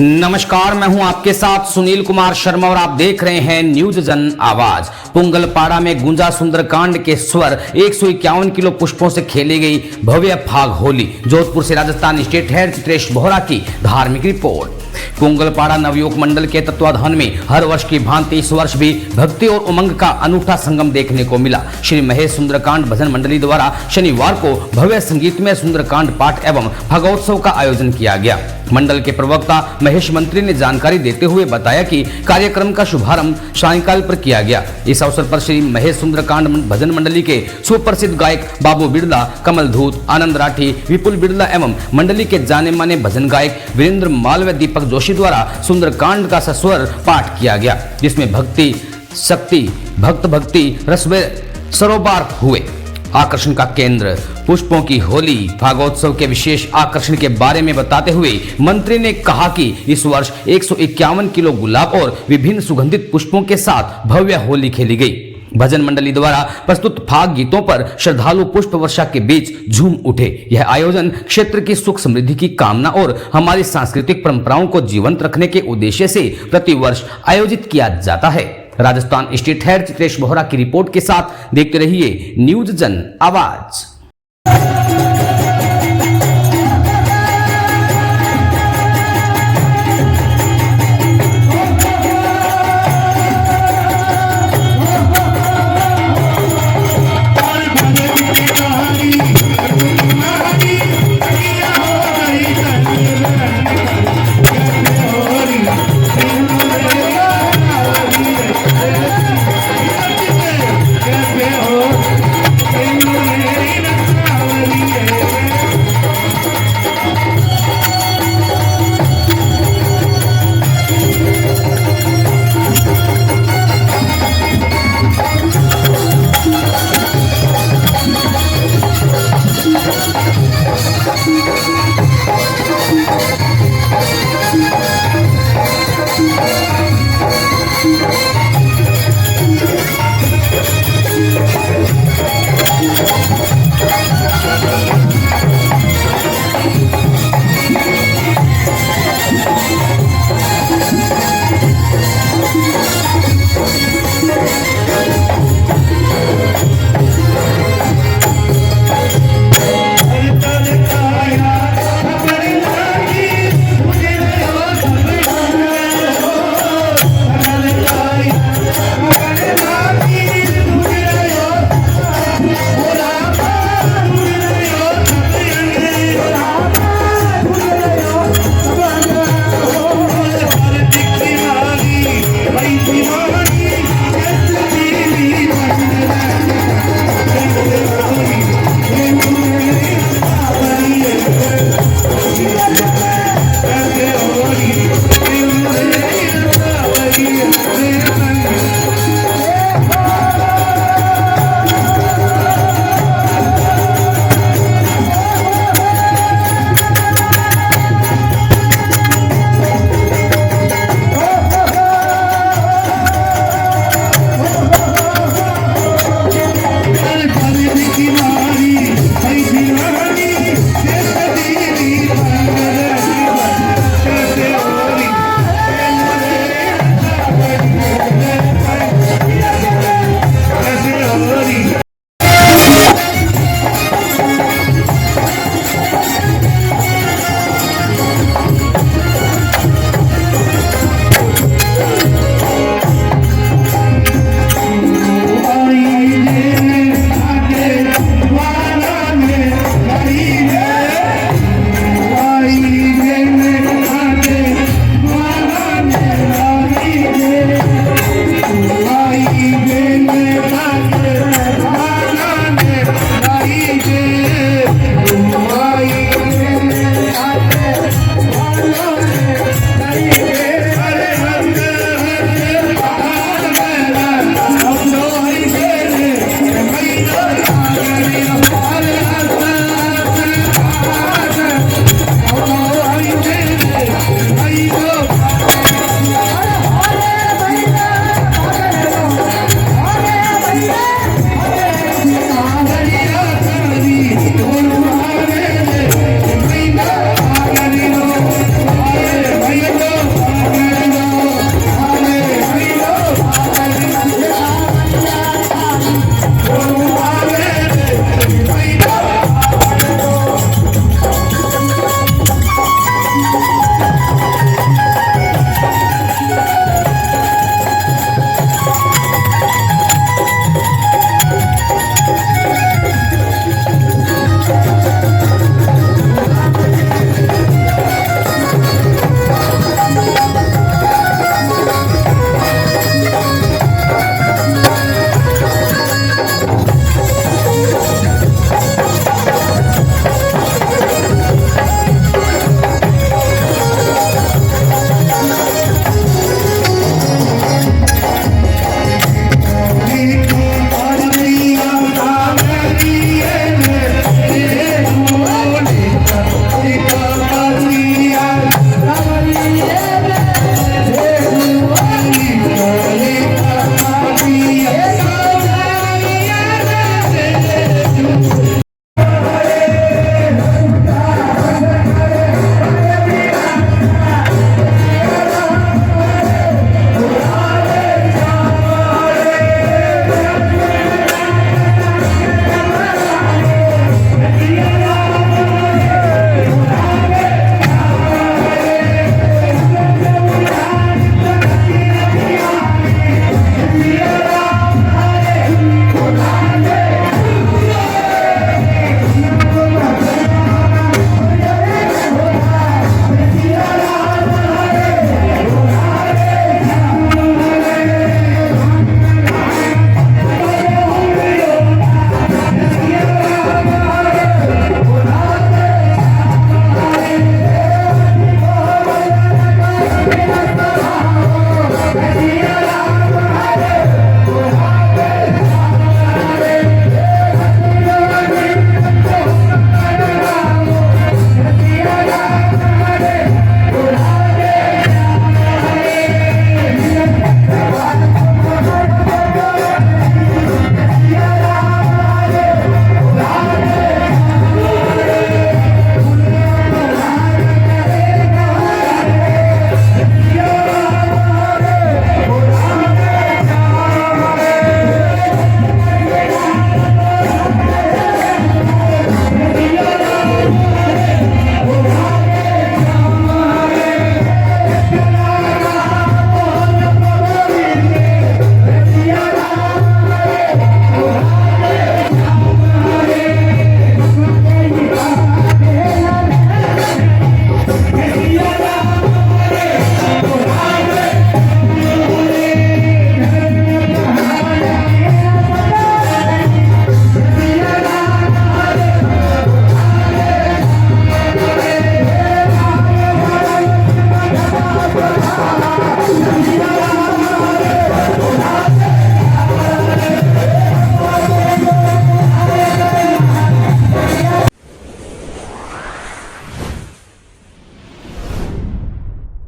नमस्कार, मैं हूं आपके साथ सुनील कुमार शर्मा और आप देख रहे हैं न्यूज जन आवाज। पुंगलपाड़ा में गूंजा सुंदरकांड के स्वर 151 किलो पुष्पों से खेली गई भव्य फाग होली। जोधपुर से राजस्थान स्टेट हेड चित्रेश बोहरा की धार्मिक रिपोर्ट। पुंगलपाड़ा नवयुवक मंडल के तत्वाधान में हर वर्ष की भांति इस वर्ष भी भक्ति और उमंग का अनूठा संगम देखने को मिला। श्री महेश सुंदरकांड भजन मंडली द्वारा शनिवार को भव्य संगीतमय सुंदरकांड पाठ एवं भगोत्सव का आयोजन किया गया। मंडल के प्रवक्ता महेश मंत्री ने जानकारी देते हुए बताया कि कार्यक्रम का शुभारंभ सायंकाल पर किया गया। इस अवसर पर श्री महेश सुंदरकांड भजन मंडली के सुप्रसिद्ध गायक बाबू बिरला, कमल धूत, आनंद राठी, विपुल बिरला एवं मंडली के जाने माने भजन गायक वीरेंद्र माल व दीपक जोशी द्वारा सुंदरकांड का सस्वर पाठ किया गया, जिसमें भक्ति शक्ति भक्त भक्ति रसवे सरोबार हुए। आकर्षण का केंद्र पुष्पों की होली फागोत्सव के विशेष आकर्षण के बारे में बताते हुए मंत्री ने कहा कि इस वर्ष 151 किलो गुलाब और विभिन्न सुगंधित पुष्पों के साथ भव्य होली खेली गई। भजन मंडली द्वारा प्रस्तुत फाग गीतों पर श्रद्धालु पुष्प वर्षा के बीच झूम उठे। यह आयोजन क्षेत्र की सुख समृद्धि की कामना और हमारी सांस्कृतिक परंपराओं को जीवंत रखने के उद्देश्य से प्रतिवर्ष आयोजित किया जाता है। राजस्थान स्टेट हेड चित्रेश बोहरा की रिपोर्ट के साथ देखते रहिए न्यूज जन आवाज।